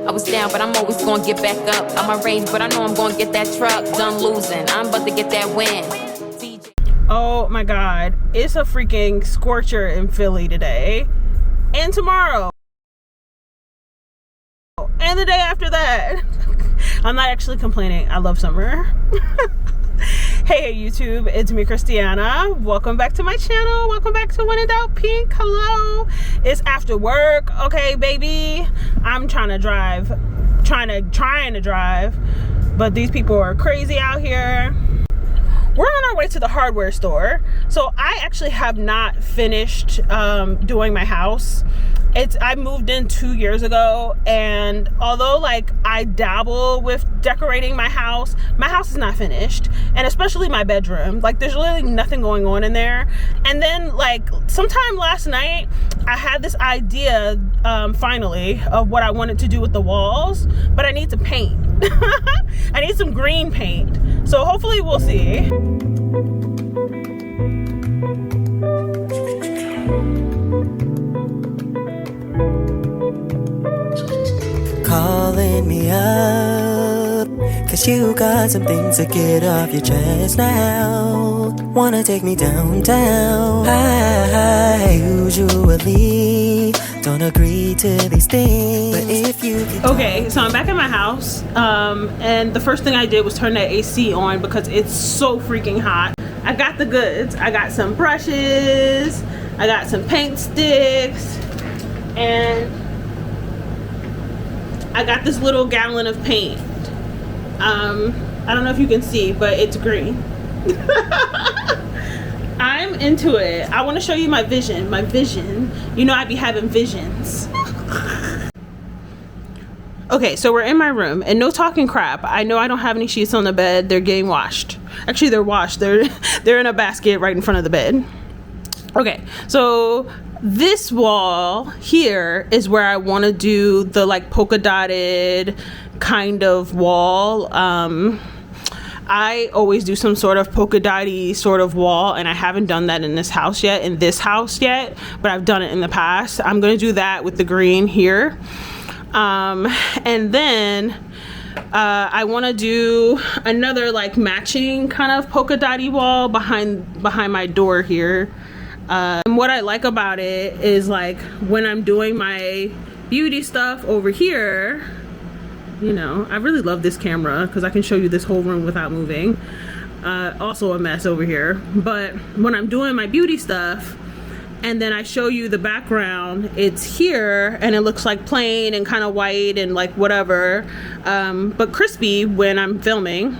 I was down, but I'm always gonna get back up. I'm my range, but I know I'm gonna get that truck. Done losing, I'm about to get that win. Oh my God, it's a freaking scorcher in Philly today and tomorrow and the day after that. I'm not actually complaining. I love summer. Hey YouTube, it's me, Kristianna. Welcome back to my channel. Welcome back to When in Doubt Pink. Hello. It's after work, okay, baby. I'm trying to drive, but these people are crazy out here. We're on our way to the hardware store. So I actually have not finished doing my house. I moved in 2 years ago, and although like I dabble with decorating my house is not finished, and especially my bedroom. Like there's really nothing going on in there. And then like sometime last night I had this idea finally of what I wanted to do with the walls, but I need to paint. I need some green paint, so hopefully we'll see. Calling me up, cause you got something to get off your chest now. Wanna take me downtown. I usually don't agree to these things, but if you okay, so I'm back at my house, and the first thing I did was turn that AC on because it's so freaking hot. I got the goods. I got some brushes, I got some paint sticks, and I got this little gallon of paint. I don't know if you can see, but it's green. I'm into it. I want to show you my vision. You know I be having visions. Okay, so we're in my room, and no talking crap. I know I don't have any sheets on the bed. They're getting washed. Actually, they're washed. They're in a basket right in front of the bed. Okay, so this wall here is where I want to do the like polka dotted kind of wall. I always do some sort of polka dotty sort of wall, and I haven't done that in this house yet, but I've done it in the past. I'm going to do that with the green here. And then I want to do another like matching kind of polka dotty wall behind my door here. And what I like about it is like when I'm doing my beauty stuff over here, you know, I really love this camera because I can show you this whole room without moving. Also a mess over here, but when I'm doing my beauty stuff and then I show you the background, it's here and it looks like plain and kind of white and like whatever, but crispy when I'm filming.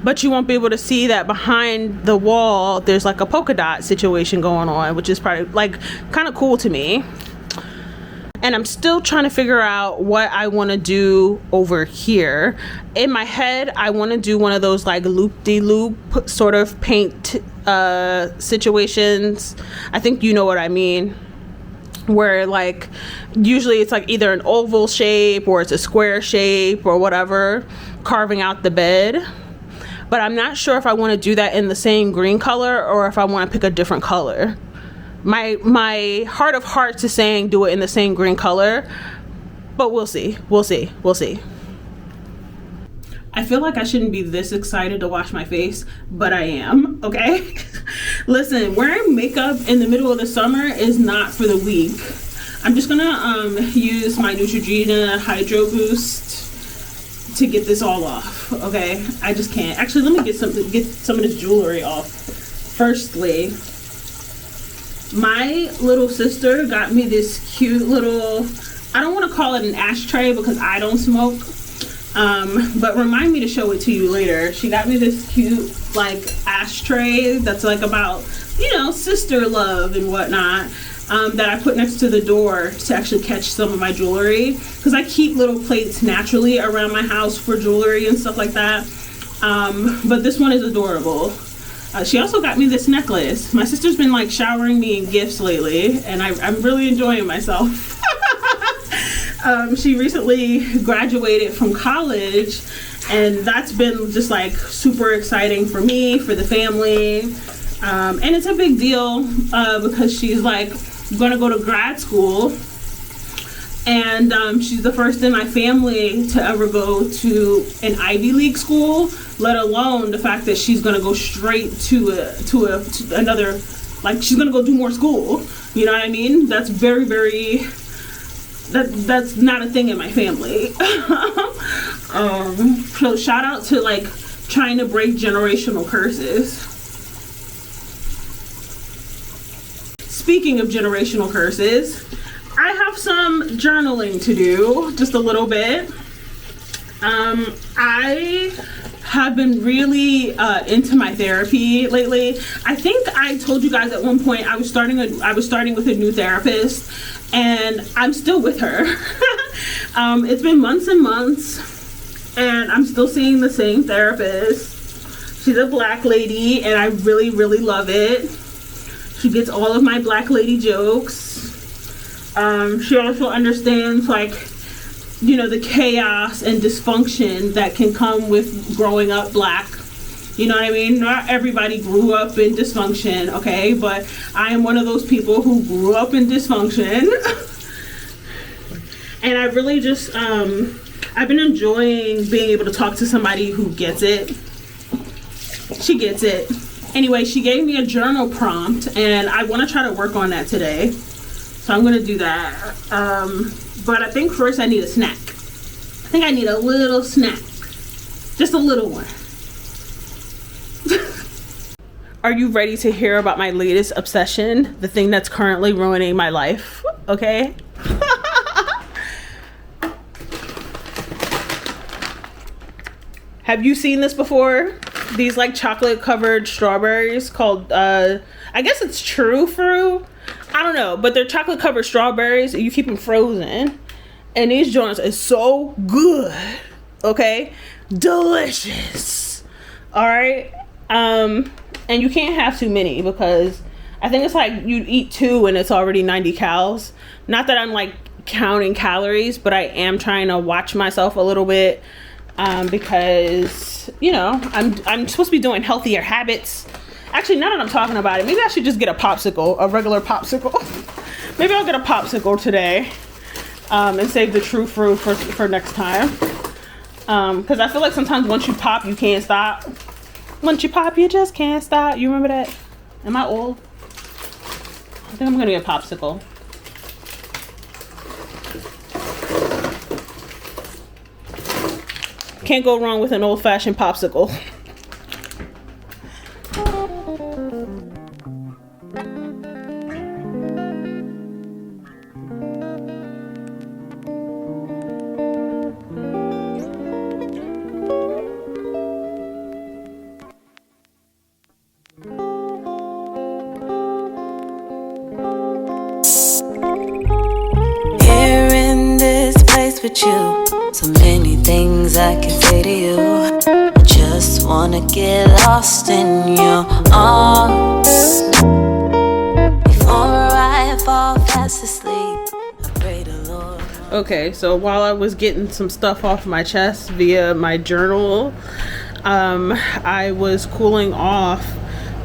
But you won't be able to see that behind the wall there's like a polka dot situation going on, which is probably like kind of cool to me. And I'm still trying to figure out what I want to do over here. In my head, I want to do one of those like loop-de-loop sort of paint situations. I think you know what I mean. Where like usually it's like either an oval shape or it's a square shape or whatever, carving out the bed. But I'm not sure if I want to do that in the same green color or if I want to pick a different color. My heart of hearts is saying do it in the same green color, but we'll see. I feel like I shouldn't be this excited to wash my face, but I am, okay? Listen, wearing makeup in the middle of the summer is not for the weak. I'm just gonna use my Neutrogena Hydro Boost to get this all off, okay? I just can't. Actually, let me get some of this jewelry off. Firstly, my little sister got me this cute little, I don't want to call it an ashtray because I don't smoke, but remind me to show it to you later. She got me this cute like ashtray that's like about, you know, sister love and whatnot, that I put next to the door to actually catch some of my jewelry, because I keep little plates naturally around my house for jewelry and stuff like that. But this one is adorable. She also got me this necklace. My sister's been like showering me in gifts lately, and I'm really enjoying myself. She recently graduated from college, and that's been just like super exciting for me, for the family. And it's a big deal because she's like gonna go to grad school, And she's the first in my family to ever go to an Ivy League school, let alone the fact that she's gonna go straight to another, like she's gonna go do more school. You know what I mean? That's very, very, that's not a thing in my family. So shout out to like trying to break generational curses. Speaking of generational curses, I have some journaling to do, just a little bit. I have been really into my therapy lately. I think I told you guys at one point I was starting with a new therapist, and I'm still with her. It's been months and months, and I'm still seeing the same therapist. She's a black lady, and I really, really love it. She gets all of my black lady jokes. She also understands, like, you know, the chaos and dysfunction that can come with growing up black. You know what I mean? Not everybody grew up in dysfunction, okay? But I am one of those people who grew up in dysfunction. And I really just, I've been enjoying being able to talk to somebody who gets it. She gets it. Anyway, she gave me a journal prompt, and I want to try to work on that today. So I'm gonna do that. But I think first I need a snack. I think I need a little snack. Just a little one. Are you ready to hear about my latest obsession? The thing that's currently ruining my life, okay? Have you seen this before? These like chocolate covered strawberries called, I guess it's true fruit. I don't know, but they're chocolate covered strawberries and you keep them frozen. And these joints are so good, okay? Delicious, all right? And you can't have too many because I think it's like you eat 2 and it's already 90 calories. Not that I'm like counting calories, but I am trying to watch myself a little bit because, you know, I'm supposed to be doing healthier habits. Actually, now that I'm talking about it, maybe I should just get a popsicle, a regular popsicle. Maybe I'll get a popsicle today and save the true fruit for next time. Because I feel like sometimes once you pop, you can't stop. Once you pop, you just can't stop. You remember that? Am I old? I think I'm going to get a popsicle. Can't go wrong with an old-fashioned popsicle. With you, so many things I can say to you. I just wanna get lost in your arms before I fall fast asleep. I pray the Lord. Okay, so while I was getting some stuff off my chest via my journal, I was cooling off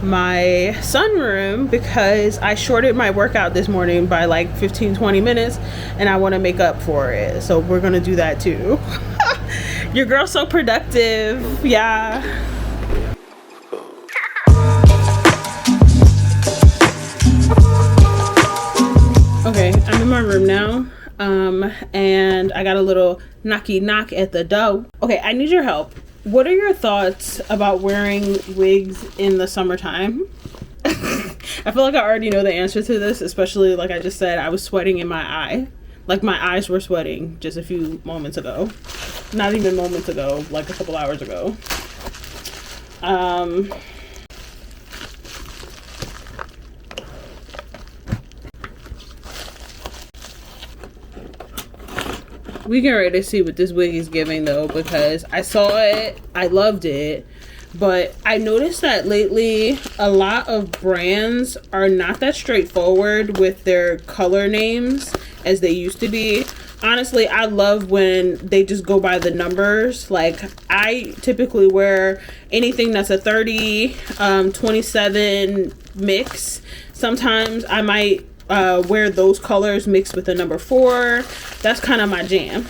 my sunroom because I shorted my workout this morning by like 15-20 minutes and I want to make up for it, so we're gonna do that too. Your girl's so productive. Yeah. Okay, I'm in my room now, and I got a little knocky knock at the door. Okay, I need your help. What are your thoughts about wearing wigs in the summertime? I feel like I already know the answer to this, especially like I just said, I was sweating in my eye. Like my eyes were sweating just a few moments ago. Not even moments ago, like a couple hours ago. We get ready to see what this wig is giving though, because I saw it, I loved it, but I noticed that lately a lot of brands are not that straightforward with their color names as they used to be. Honestly, I love when they just go by the numbers. Like I typically wear anything that's a 30, 27 mix. Sometimes I might wear those colors mixed with the number 4. That's kind of my jam.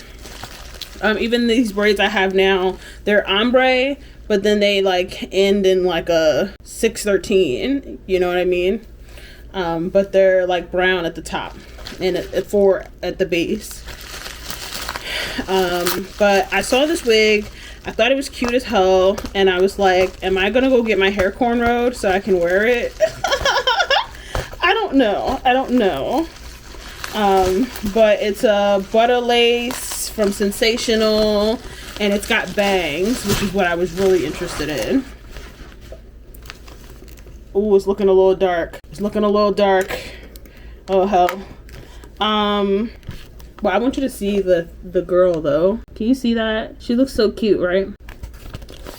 Even these braids I have now, they're ombre, but then they like end in like a 613, you know what I mean? But they're like brown at the top and at 4 at the base. But I saw this wig, I thought it was cute as hell, and I was like, am I gonna go get my hair cornrowed so I can wear it? I don't know. But it's a butter lace from Sensational, and it's got bangs, which is what I was really interested in. Ooh, it's looking a little dark. Oh hell. Well, I want you to see the girl though. Can you see that? She looks so cute, right?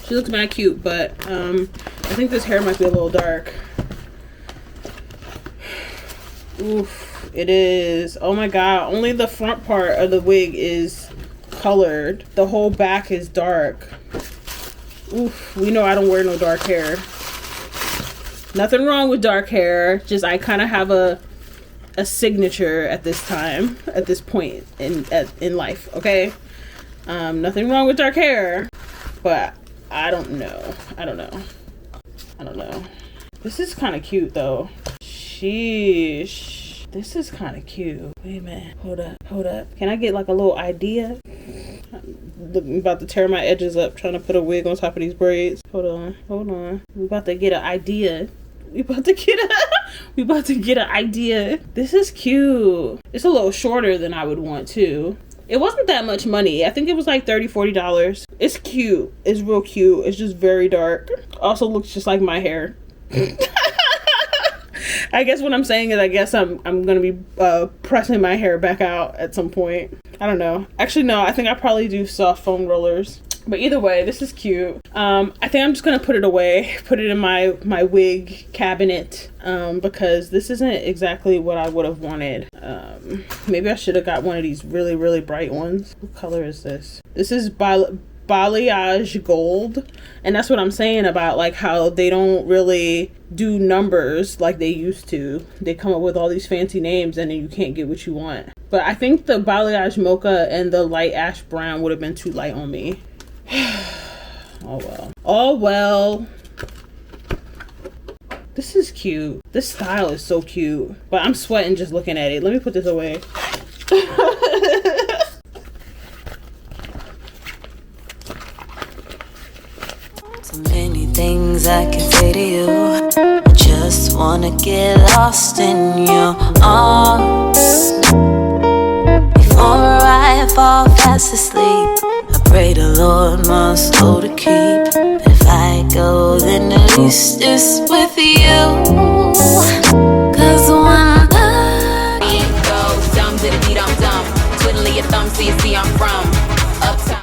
She looks mad cute, but I think this hair might be a little dark. Oof, it is. Oh my god, only the front part of the wig is colored. The whole back is dark. Oof, we know I don't wear no dark hair. Nothing wrong with dark hair, just I kind of have a signature at this point in life, okay? Nothing wrong with dark hair, but I don't know. This is kind of cute though. Sheesh, this is kind of cute. Wait a minute, hold up. Can I get like a little idea? I'm about to tear my edges up trying to put a wig on top of these braids. Hold on. We're about to get an idea. We about to get an idea. This is cute. It's a little shorter than I would want too. It wasn't that much money. I think it was like $30-$40. It's cute. It's real cute. It's just very dark. Also looks just like my hair. I guess what I'm saying is I guess I'm gonna be pressing my hair back out at some point. I don't know. Actually, no, I think I probably do soft foam rollers. But either way, this is cute. I think I'm just gonna put it away, put it in my wig cabinet, because this isn't exactly what I would have wanted. Maybe I should have got one of these really, really bright ones. What color is this? This is balayage gold, and that's what I'm saying about like how they don't really do numbers like they used to. They come up with all these fancy names and then you can't get what you want. But I think the balayage mocha and the light ash brown would have been too light on me. Oh well. This is cute. This style is so cute, but I'm sweating just looking at it. Let me put this away. So many things I can say to you. I just wanna get lost in your arms before I fall fast asleep. I pray the Lord my soul to keep. But if I go, then at least it's with you. Cause when Go dumb, diddy dum dum. Twiddly your thumb so you see I'm from uptown.